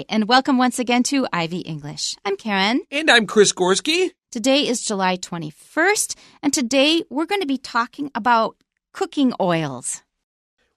and welcome once again to Ivy English. I'm Karen. And I'm Chris Gorski. Today is July 21st, and today we're going to be talking about cooking oils.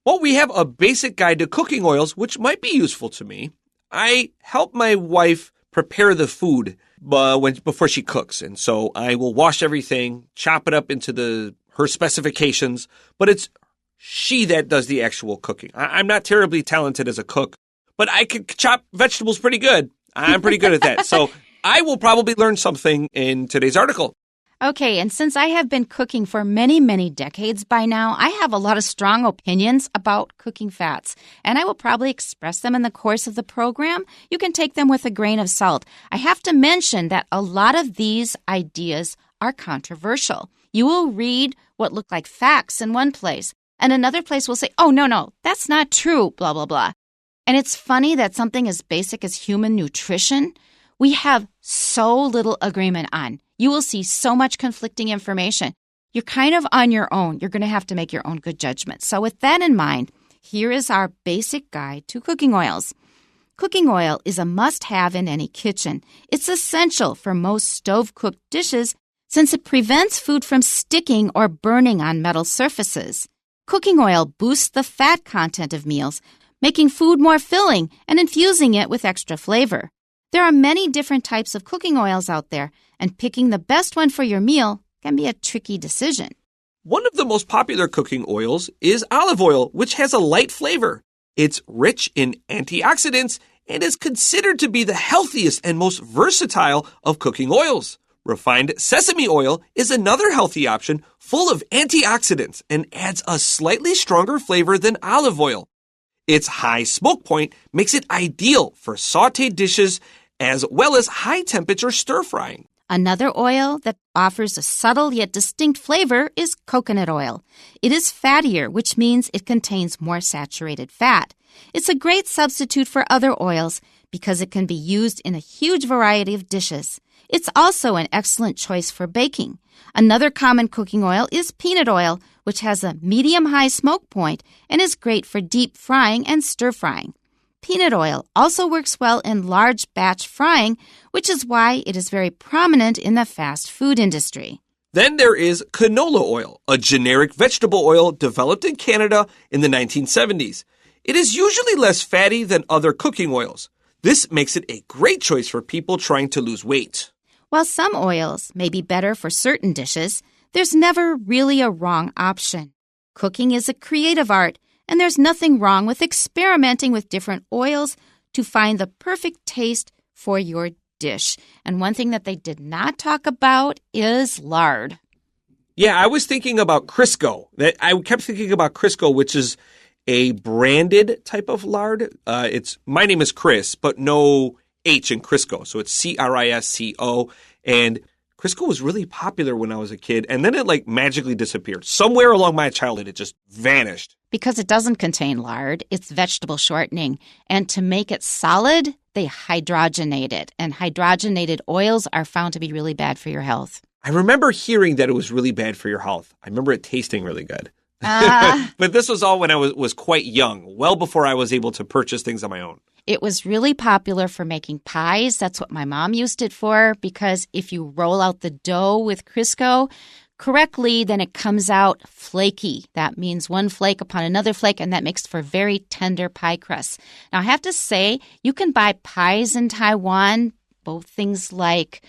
Well, we have a basic guide to cooking oils, which might be useful to me. I help my wife prepare the food before she cooks, and so I will wash everything, chop it up into her specifications, but it's she that does the actual cooking. I'm not terribly talented as a cook, but I can chop vegetables pretty good. I'm pretty good at that. So I will probably learn something in today's article. Okay, and since I have been cooking for many, many decades by now, I have a lot of strong opinions about cooking fats, and I will probably express them in the course of the program. You can take them with a grain of salt. I have to mention that a lot of these ideas are controversial. You will read what look like facts in one place, and another place will say, oh, no, that's not true, blah, blah, blah. And it's funny that something as basic as human nutrition, we have so little agreement on. You will see so much conflicting information. You're kind of on your own. You're going to have to make your own good judgment. So with that in mind, here is our basic guide to cooking oils. Cooking oil is a must-have in any kitchen. It's essential for most stove-cooked dishes since it prevents food from sticking or burning on metal surfaces. Cooking oil boosts the fat content of meals, making food more filling and infusing it with extra flavor. There are many different types of cooking oils out there, and picking the best one for your meal can be a tricky decision. One of the most popular cooking oils is olive oil, which has a light flavor. It's rich in antioxidants and is considered to be the healthiest and most versatile of cooking oils. Refined sesame oil is another healthy option full of antioxidants and adds a slightly stronger flavor than olive oil. Its high smoke point makes it ideal for sautéed dishes as well as high-temperature stir-frying. Another oil that offers a subtle yet distinct flavor is coconut oil. It is fattier, which means it contains more saturated fat. It's a great substitute for other oils because it can be used in a huge variety of dishes. It's also an excellent choice for baking. Another common cooking oil is peanut oil, which has a medium-high smoke point and is great for deep frying and stir-frying. Peanut oil also works well in large batch frying, which is why it is very prominent in the fast food industry. Then there is canola oil, a generic vegetable oil developed in Canada in the 1970s. It is usually less fatty than other cooking oils. This makes it a great choice for people trying to lose weight. While some oils may be better for certain dishes, there's never really a wrong option. Cooking is a creative art, and there's nothing wrong with experimenting with different oils to find the perfect taste for your dish. And one thing that they did not talk about is lard. Yeah, I was thinking about Crisco. I kept thinking about Crisco, which is a branded type of lard. My name is Chris, but no H in Crisco. So it's Crisco. And Crisco was really popular when I was a kid, and then it magically disappeared. Somewhere along my childhood, it just vanished. Because it doesn't contain lard, it's vegetable shortening. And to make it solid, they hydrogenate it. And hydrogenated oils are found to be really bad for your health. I remember hearing that it was really bad for your health. I remember it tasting really good. But this was all when I was quite young, well before I was able to purchase things on my own. It was really popular for making pies. That's what my mom used it for, because if you roll out the dough with Crisco correctly, then it comes out flaky. That means one flake upon another flake, and that makes for very tender pie crusts. Now, I have to say, you can buy pies in Taiwan, both things like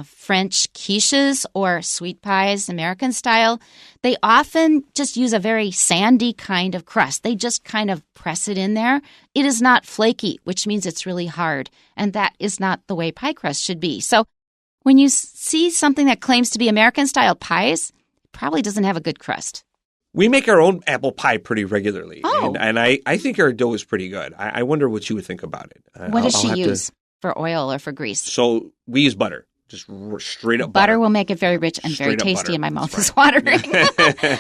French quiches or sweet pies, American style. They often just use a very sandy kind of crust. They just kind of press it in there. It is not flaky, which means it's really hard. And that is not the way pie crust should be. So when you see something that claims to be American-style pies, it probably doesn't have a good crust. We make our own apple pie pretty regularly. Oh. And I think our dough is pretty good. I wonder what you would think about it. What does she use? For oil or for grease? So we use butter, just straight up butter. Butter will make it very rich and very tasty, and my mouth is watering.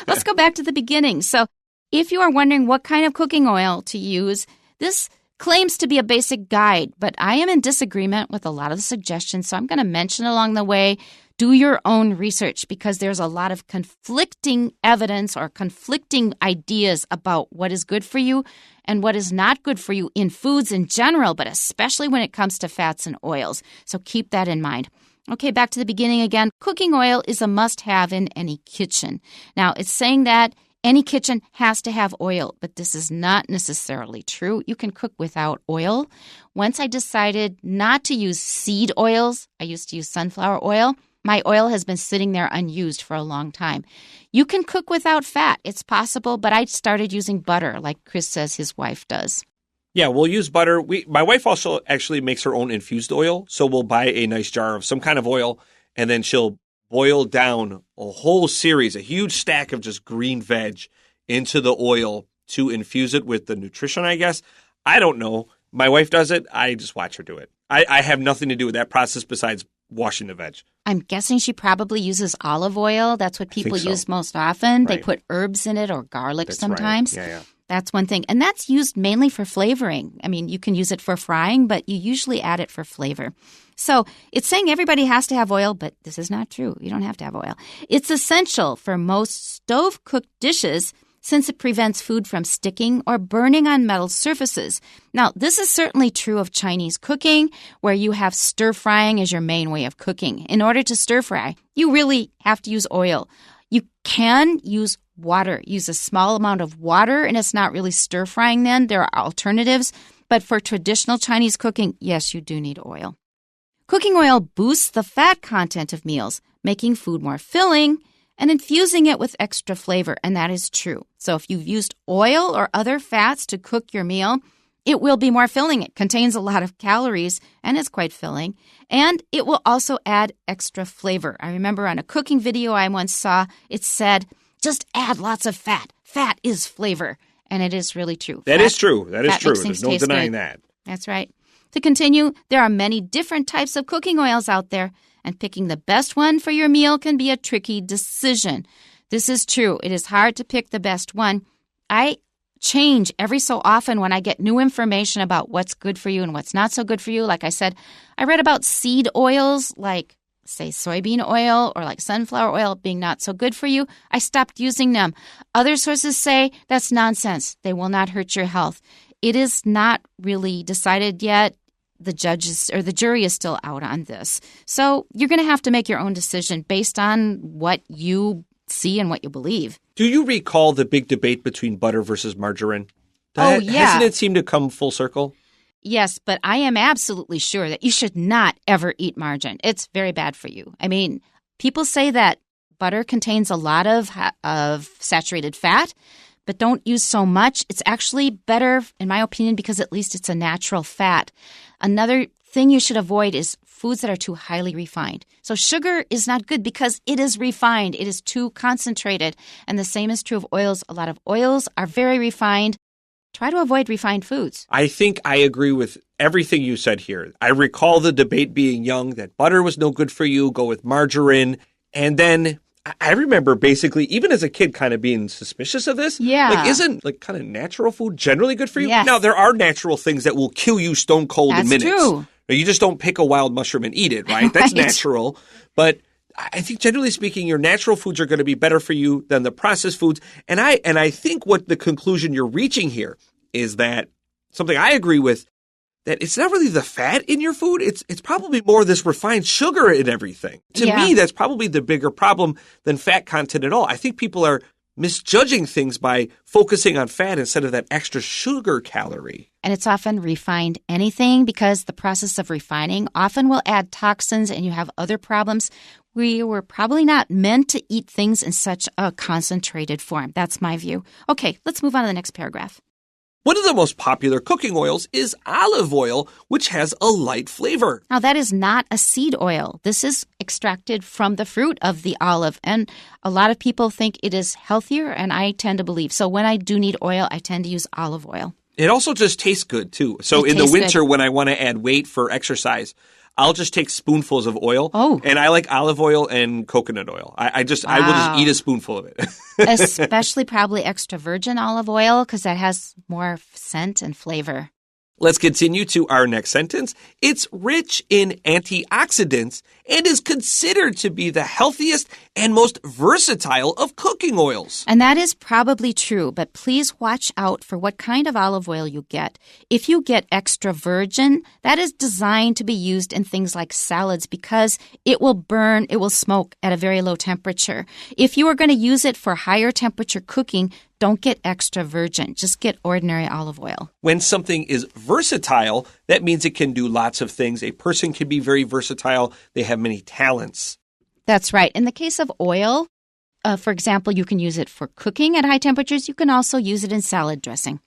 Let's go back to the beginning. So if you are wondering what kind of cooking oil to use, this claims to be a basic guide, but I am in disagreement with a lot of the suggestions, so I'm going to mention along the way do your own research because there's a lot of conflicting evidence or conflicting ideas about what is good for you and what is not good for you in foods in general, but especially when it comes to fats and oils. So keep that in mind. Okay, back to the beginning again. Cooking oil is a must-have in any kitchen. Now, it's saying that any kitchen has to have oil, but this is not necessarily true. You can cook without oil. Once I decided not to use seed oils, I used to use sunflower oil. My oil has been sitting there unused for a long time. You can cook without fat. It's possible, but I started using butter like Chris says his wife does. Yeah, we'll use butter. My wife also actually makes her own infused oil, so we'll buy a nice jar of some kind of oil, and then she'll boil down a whole series, a huge stack of just green veg into the oil to infuse it with the nutrition, I guess. I don't know. My wife does it. I just watch her do it. I have nothing to do with that process besides washing the veg. I'm guessing she probably uses olive oil. That's what people use most often. Right. They put herbs in it or garlic sometimes. Right. Yeah. That's one thing. And that's used mainly for flavoring. I mean, you can use it for frying, but you usually add it for flavor. So it's saying everybody has to have oil, but this is not true. You don't have to have oil. It's essential for most stove-cooked dishes since it prevents food from sticking or burning on metal surfaces. Now, this is certainly true of Chinese cooking, where you have stir-frying as your main way of cooking. In order to stir-fry, you really have to use oil. You can use water. Use a small amount of water, and it's not really stir-frying then. There are alternatives. But for traditional Chinese cooking, yes, you do need oil. Cooking oil boosts the fat content of meals, making food more filling and infusing it with extra flavor, and that is true. So if you've used oil or other fats to cook your meal, it will be more filling. It contains a lot of calories and is quite filling, and it will also add extra flavor. I remember on a cooking video I once saw, it said, just add lots of fat. Fat is flavor, and it is really true. That is true. There's no denying good. that. That's right. To continue, there are many different types of cooking oils out there, and picking the best one for your meal can be a tricky decision. This is true. It is hard to pick the best one. I change every so often when I get new information about what's good for you and what's not so good for you. Like I said, I read about seed oils like, say, soybean oil or like sunflower oil being not so good for you. I stopped using them. Other sources say that's nonsense. They will not hurt your health. It is not really decided yet. The jury is still out on this. So you're going to have to make your own decision based on what you see and what you believe. Do you recall the big debate between butter versus margarine? Oh, yeah. Hasn't it seemed to come full circle? Yes, but I am absolutely sure that you should not ever eat margarine. It's very bad for you. I mean, people say that butter contains a lot of saturated fat, but don't use so much. It's actually better, in my opinion, because at least it's a natural fat. Another thing you should avoid is foods that are too highly refined. So sugar is not good because it is refined. It is too concentrated. And the same is true of oils. A lot of oils are very refined. Try to avoid refined foods. I think I agree with everything you said here. I recall the debate being young that butter was no good for you, go with margarine. And then I remember basically, even as a kid, kind of being suspicious of this. Yeah. Like, isn't kind of natural food generally good for you? Yes. Now, there are natural things that will kill you stone cold in minutes. That's true. You just don't pick a wild mushroom and eat it, right? That's natural. But I think generally speaking, your natural foods are going to be better for you than the processed foods. And I think what the conclusion you're reaching here is that something I agree with, that it's not really the fat in your food. It's probably more this refined sugar in everything. To me, that's probably the bigger problem than fat content at all. I think people are misjudging things by focusing on fat instead of that extra sugar calorie. And it's often refined anything because the process of refining often will add toxins and you have other problems. We were probably not meant to eat things in such a concentrated form. That's my view. Okay, let's move on to the next paragraph. One of the most popular cooking oils is olive oil, which has a light flavor. Now, that is not a seed oil. This is extracted from the fruit of the olive, and a lot of people think it is healthier, and I tend to believe. So when I do need oil, I tend to use olive oil. It also just tastes good, too. So in the winter, when I want to add weight for exercise, I'll just take spoonfuls of oil. Oh. And I like olive oil and coconut oil. I will just eat a spoonful of it. Especially probably extra virgin olive oil because that has more scent and flavor. Let's continue to our next sentence. It's rich in antioxidants and is considered to be the healthiest and most versatile of cooking oils. And that is probably true, but please watch out for what kind of olive oil you get. If you get extra virgin, that is designed to be used in things like salads because it will burn, it will smoke at a very low temperature. If you are going to use it for higher temperature cooking, don't get extra virgin. Just get ordinary olive oil. When something is versatile, that means it can do lots of things. A person can be very versatile. They have many talents. That's right. In the case of oil, for example, you can use it for cooking at high temperatures. You can also use it in salad dressing.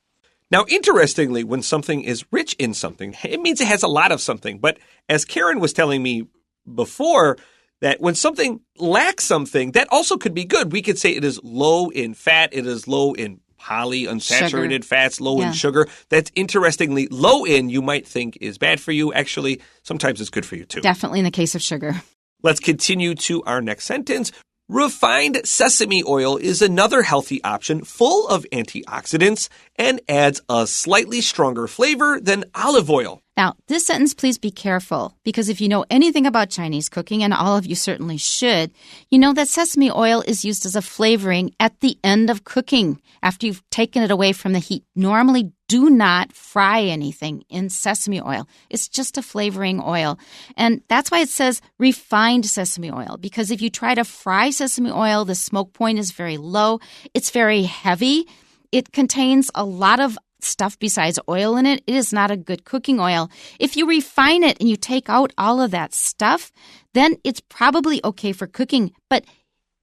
Now, interestingly, when something is rich in something, it means it has a lot of something. But as Karen was telling me before, that when something lacks something, that also could be good. We could say it is low in fat, it is low in polyunsaturated fats, low in sugar. That's interestingly low in, you might think is bad for you. Actually, sometimes it's good for you too. Definitely in the case of sugar. Let's continue to our next sentence. Refined sesame oil is another healthy option full of antioxidants and adds a slightly stronger flavor than olive oil. Now, this sentence, please be careful, because if you know anything about Chinese cooking, and all of you certainly should, you know that sesame oil is used as a flavoring at the end of cooking, after you've taken it away from the heat. Normally, do not fry anything in sesame oil. It's just a flavoring oil. And that's why it says refined sesame oil, because if you try to fry sesame oil, the smoke point is very low. It's very heavy. It contains a lot of stuff besides oil in it. It is not a good cooking oil. If you refine it and you take out all of that stuff, then it's probably okay for cooking, but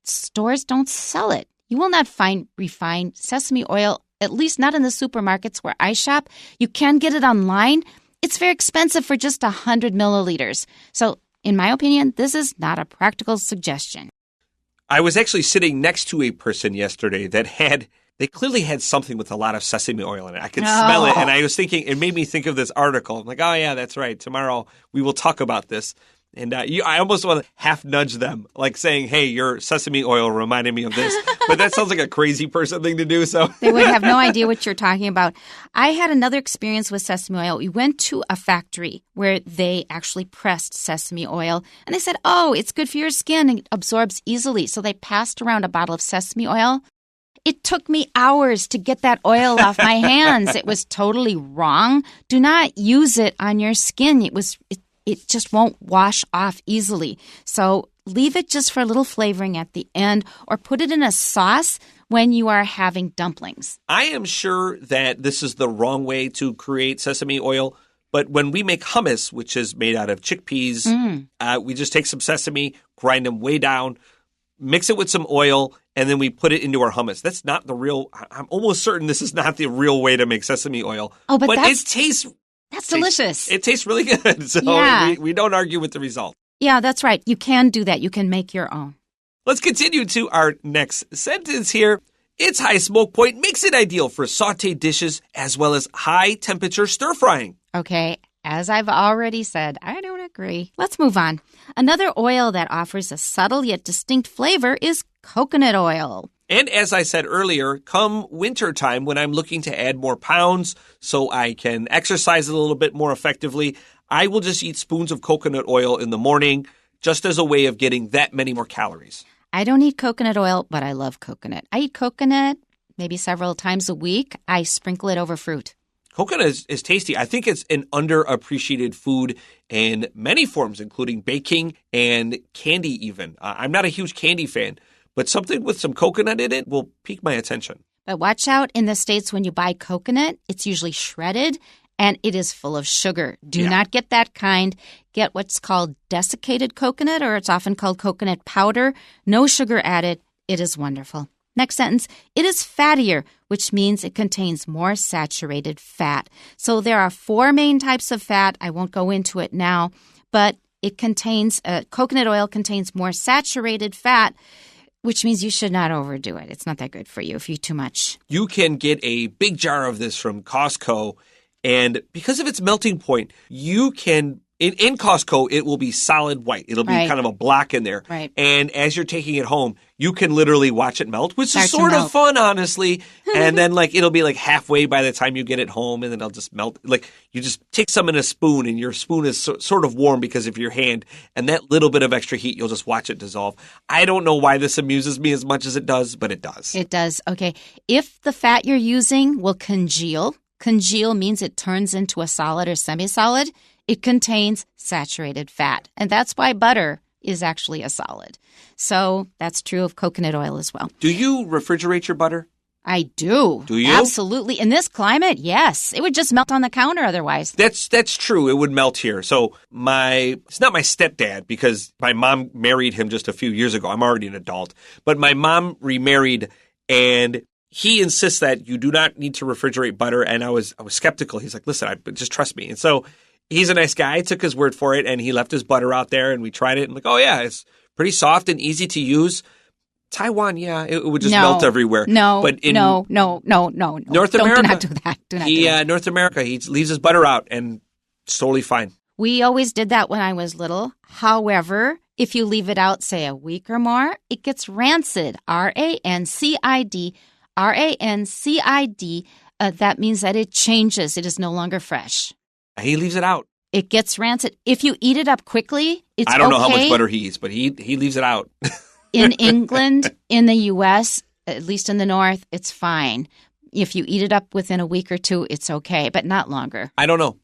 stores don't sell it. You will not find refined sesame oil, at least not in the supermarkets where I shop. You can get it online. It's very expensive for just 100 milliliters. So, in my opinion, this is not a practical suggestion. I was actually sitting next to a person yesterday that they clearly had something with a lot of sesame oil in it. I could smell it, and I was thinking, it made me think of this article. I'm like, oh, yeah, that's right. Tomorrow we will talk about this. And I almost want to half nudge them, like saying, hey, your sesame oil reminded me of this. But that sounds like a crazy person thing to do. So they would have no idea what you're talking about. I had another experience with sesame oil. We went to a factory where they actually pressed sesame oil. And they said, oh, it's good for your skin and it absorbs easily. So they passed around a bottle of sesame oil. It took me hours to get that oil off my hands. It was totally wrong. Do not use it on your skin. It just won't wash off easily. So leave it just for a little flavoring at the end, or put it in a sauce when you are having dumplings. I am sure that this is the wrong way to create sesame oil. But when we make hummus, which is made out of chickpeas, we just take some sesame, grind them way down, mix it with some oil, and then we put it into our hummus. That's not the real, I'm almost certain this is not the real way to make sesame oil. Oh, but it tastes... That's delicious. It tastes really good. So we don't argue with the result. Yeah, that's right. You can do that. You can make your own. Let's continue to our next sentence here. Its high smoke point makes it ideal for sauté dishes as well as high temperature stir frying. Okay, as I've already said, I don't agree. Let's move on. Another oil that offers a subtle yet distinct flavor is coconut oil. And as I said earlier, come wintertime when I'm looking to add more pounds so I can exercise a little bit more effectively, I will just eat spoons of coconut oil in the morning just as a way of getting that many more calories. I don't eat coconut oil, but I love coconut. I eat coconut maybe several times a week. I sprinkle it over fruit. Coconut is tasty. I think it's an underappreciated food in many forms, including baking and candy even. I'm not a huge candy fan, but something with some coconut in it will pique my attention. But watch out in the States when you buy coconut, it's usually shredded and it is full of sugar. Do not get that kind. Get what's called desiccated coconut, or it's often called coconut powder. No sugar added. It is wonderful. Next sentence, it is fattier, which means it contains more saturated fat. So there are 4 main types of fat. I won't go into it now, but it contains, coconut oil contains more saturated fat, which means you should not overdo it. It's not that good for you if you eat too much. You can get a big jar of this from Costco, and because of its melting point, you can In Costco, it will be solid white. It'll be kind of a block in there. Right. And as you're taking it home, you can literally watch it melt, which is Start to sort of fun, honestly. And then it'll be halfway by the time you get it home, and then it'll just melt. You just take some in a spoon, and your spoon is sort of warm because of your hand. And that little bit of extra heat, you'll just watch it dissolve. I don't know why this amuses me as much as it does, but it does. It does. Okay. If the fat you're using will congeal means it turns into a solid or semi-solid. It contains saturated fat, and that's why butter is actually a solid. So that's true of coconut oil as well. Do you refrigerate your butter? I do. Do you? Absolutely. In this climate, yes. It would just melt on the counter otherwise. That's true. It would melt here. So it's not my stepdad because my mom married him just a few years ago. I'm already an adult. But my mom remarried, and he insists that you do not need to refrigerate butter. And I was skeptical. He's like, listen, just trust me. And so he's a nice guy. I took his word for it, and he left his butter out there, and we tried it. And oh, yeah, it's pretty soft and easy to use. Taiwan, yeah, it would just melt everywhere. No, but in no. North America, do not do that. North America, he leaves his butter out, and it's totally fine. We always did that when I was little. However, if you leave it out, say, a week or more, it gets rancid. R-A-N-C-I-D. R-A-N-C-I-D. That means that it changes. It is no longer fresh. He leaves it out. It gets rancid. If you eat it up quickly, it's I don't know how much butter he eats, but he leaves it out. In England, in the U.S., at least in the north, it's fine. If you eat it up within a week or two, it's okay, but not longer. I don't know.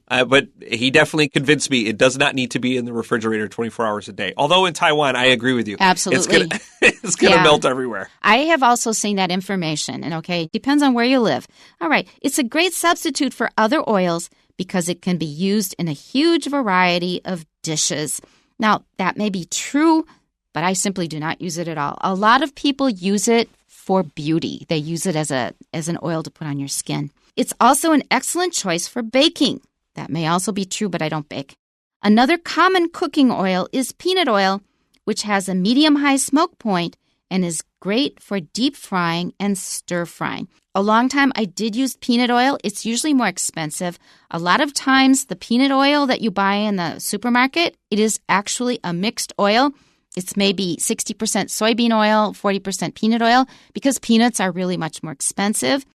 But he definitely convinced me it does not need to be in the refrigerator 24 hours a day. Although in Taiwan, I agree with you. Absolutely. It's going to melt everywhere. I have also seen that information. And depends on where you live. All right. It's a great substitute for other oils because it can be used in a huge variety of dishes. Now, that may be true, but I simply do not use it at all. A lot of people use it for beauty. They use it as an oil to put on your skin. It's also an excellent choice for baking. That may also be true, but I don't bake. Another common cooking oil is peanut oil, which has a medium-high smoke point and is great for deep frying and stir frying. A long time I did use peanut oil. It's usually more expensive. A lot of times the peanut oil that you buy in the supermarket, it is actually a mixed oil. It's maybe 60% soybean oil, 40% peanut oil, because peanuts are really much more expensive.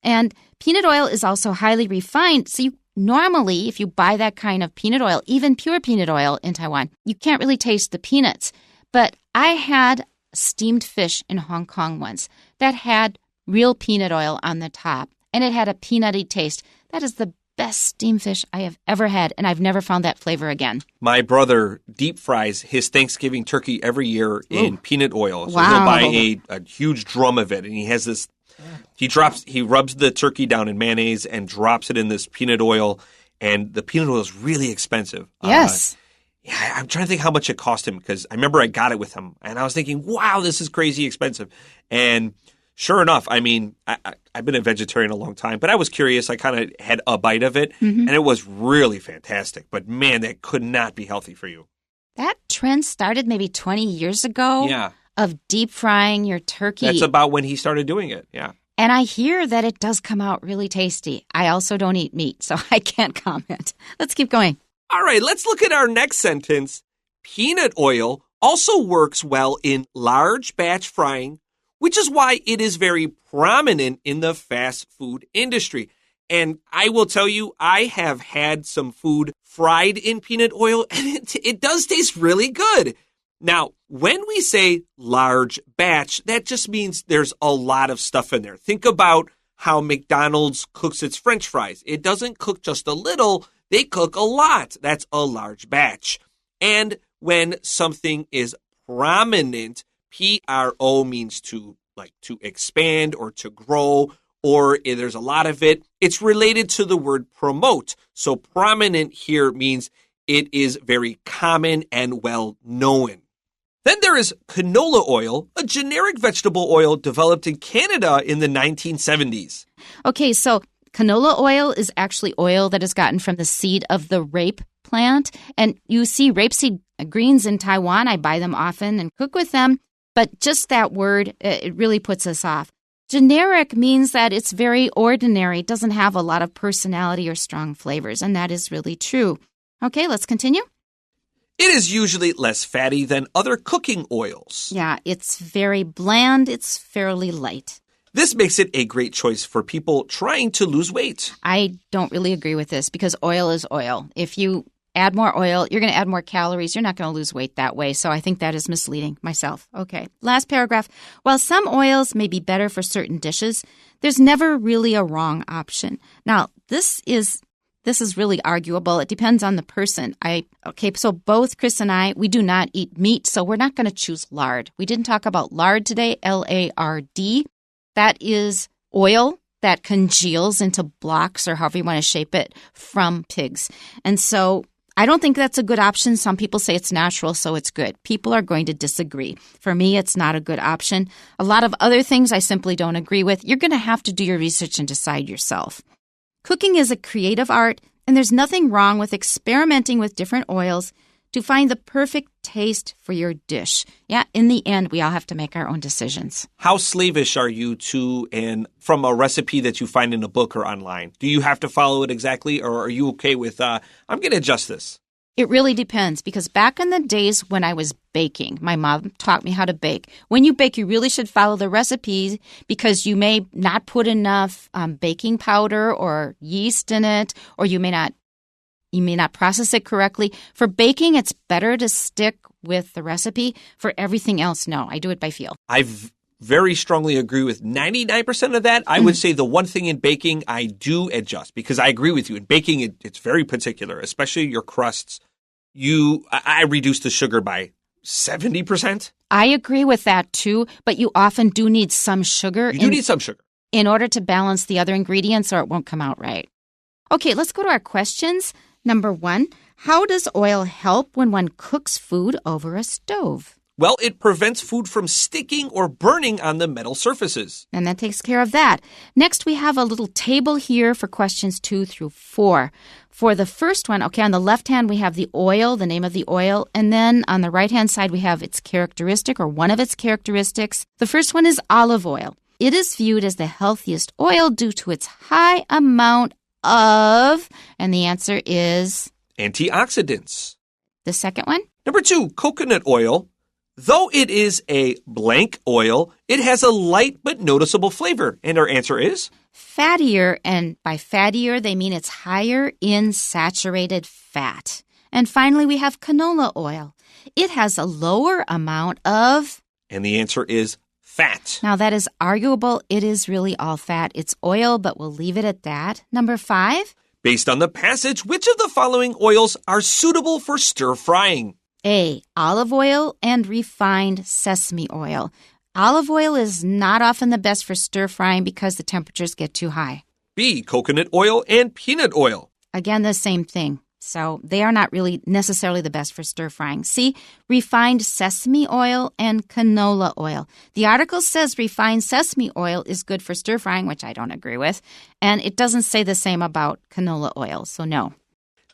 And peanut oil is also highly refined. So normally, if you buy that kind of peanut oil, even pure peanut oil in Taiwan, you can't really taste the peanuts. But I had steamed fish in Hong Kong once that had real peanut oil on the top, and it had a peanutty taste. That is the best steamed fish I have ever had, and I've never found that flavor again. My brother deep fries his Thanksgiving turkey every year in peanut oil. So wow. He'll buy a huge drum of it, and he has this. He rubs the turkey down in mayonnaise and drops it in this peanut oil, and the peanut oil is really expensive. Yes. I'm trying to think how much it cost him because I remember I got it with him, and I was thinking, wow, this is crazy expensive. And sure enough, I've been a vegetarian a long time, but I was curious. I kind of had a bite of it, and it was really fantastic. But man, that could not be healthy for you. That trend started maybe 20 years ago. Yeah. Of deep frying your turkey. That's about when he started doing it, yeah. And I hear that it does come out really tasty. I also don't eat meat, so I can't comment. Let's keep going. All right, let's look at our next sentence. Peanut oil also works well in large batch frying, which is why it is very prominent in the fast food industry. And I will tell you, I have had some food fried in peanut oil, and it does taste really good. Now, when we say large batch, that just means there's a lot of stuff in there. Think about how McDonald's cooks its French fries. It doesn't cook just a little, they cook a lot. That's a large batch. And when something is prominent, P-R-O means to expand or to grow, or if there's a lot of it. It's related to the word promote. So prominent here means it is very common and well known. Then there is canola oil, a generic vegetable oil developed in Canada in the 1970s. Okay, so canola oil is actually oil that is gotten from the seed of the rape plant. And you see rapeseed greens in Taiwan. I buy them often and cook with them. But just that word, it really puts us off. Generic means that it's very ordinary. It doesn't have a lot of personality or strong flavors, and that is really true. Okay, let's continue. It is usually less fatty than other cooking oils. Yeah, it's very bland. It's fairly light. This makes it a great choice for people trying to lose weight. I don't really agree with this because oil is oil. If you add more oil, you're going to add more calories. You're not going to lose weight that way. So I think that is misleading myself. Okay, last paragraph. While some oils may be better for certain dishes, there's never really a wrong option. Now, this is really arguable. It depends on the person. So both Chris and I, we do not eat meat, so we're not going to choose lard. We didn't talk about lard today, L-A-R-D. That is oil that congeals into blocks or however you want to shape it from pigs. And so I don't think that's a good option. Some people say it's natural, so it's good. People are going to disagree. For me, it's not a good option. A lot of other things I simply don't agree with. You're going to have to do your research and decide yourself. Cooking is a creative art, and there's nothing wrong with experimenting with different oils to find the perfect taste for your dish. Yeah, in the end, we all have to make our own decisions. How slavish are you to and from a recipe that you find in a book or online? Do you have to follow it exactly, or are you okay with, I'm going to adjust this? It really depends, because back in the days when I was baking, my mom taught me how to bake. When you bake, you really should follow the recipes because you may not put enough baking powder or yeast in it, or you may not process it correctly. For baking, it's better to stick with the recipe. For everything else, no, I do it by feel. I very strongly agree with 99% of that. I would say the one thing in baking I do adjust, because I agree with you. In baking, it's very particular, especially your crusts. I reduce the sugar by 70%. I agree with that too, but you often do need some sugar. You do need some sugar. In order to balance the other ingredients, or it won't come out right. Okay, let's go to our questions. Number 1, how does oil help when one cooks food over a stove? Well, it prevents food from sticking or burning on the metal surfaces. And that takes care of that. Next, we have a little table here for questions 2 through 4. For the first one, okay, on the left hand, we have the oil, the name of the oil. And then on the right-hand side, we have its characteristic or one of its characteristics. The first one is olive oil. It is viewed as the healthiest oil due to its high amount of, and the answer is? Antioxidants. The second one? Number 2, coconut oil. Though it is a blank oil, it has a light but noticeable flavor. And our answer is? Fattier, and by fattier, they mean it's higher in saturated fat. And finally, we have canola oil. It has a lower amount of? And the answer is fat. Now, that is arguable. It is really all fat. It's oil, but we'll leave it at that. Number 5? Based on the passage, which of the following oils are suitable for stir-frying? A, olive oil and refined sesame oil. Olive oil is not often the best for stir-frying because the temperatures get too high. B, coconut oil and peanut oil. Again, the same thing. So they are not really necessarily the best for stir-frying. C, refined sesame oil and canola oil. The article says refined sesame oil is good for stir-frying, which I don't agree with. And it doesn't say the same about canola oil, so no.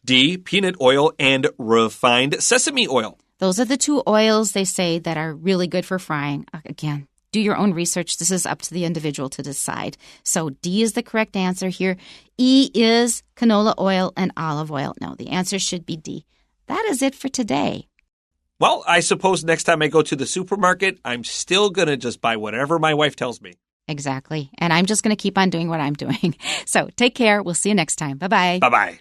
D, peanut oil and refined sesame oil. Those are the 2 oils they say that are really good for frying. Again, do your own research. This is up to the individual to decide. So D is the correct answer here. E is canola oil and olive oil. No, the answer should be D. That is it for today. Well, I suppose next time I go to the supermarket, I'm still going to just buy whatever my wife tells me. Exactly. And I'm just going to keep on doing what I'm doing. So take care. We'll see you next time. Bye-bye. Bye-bye.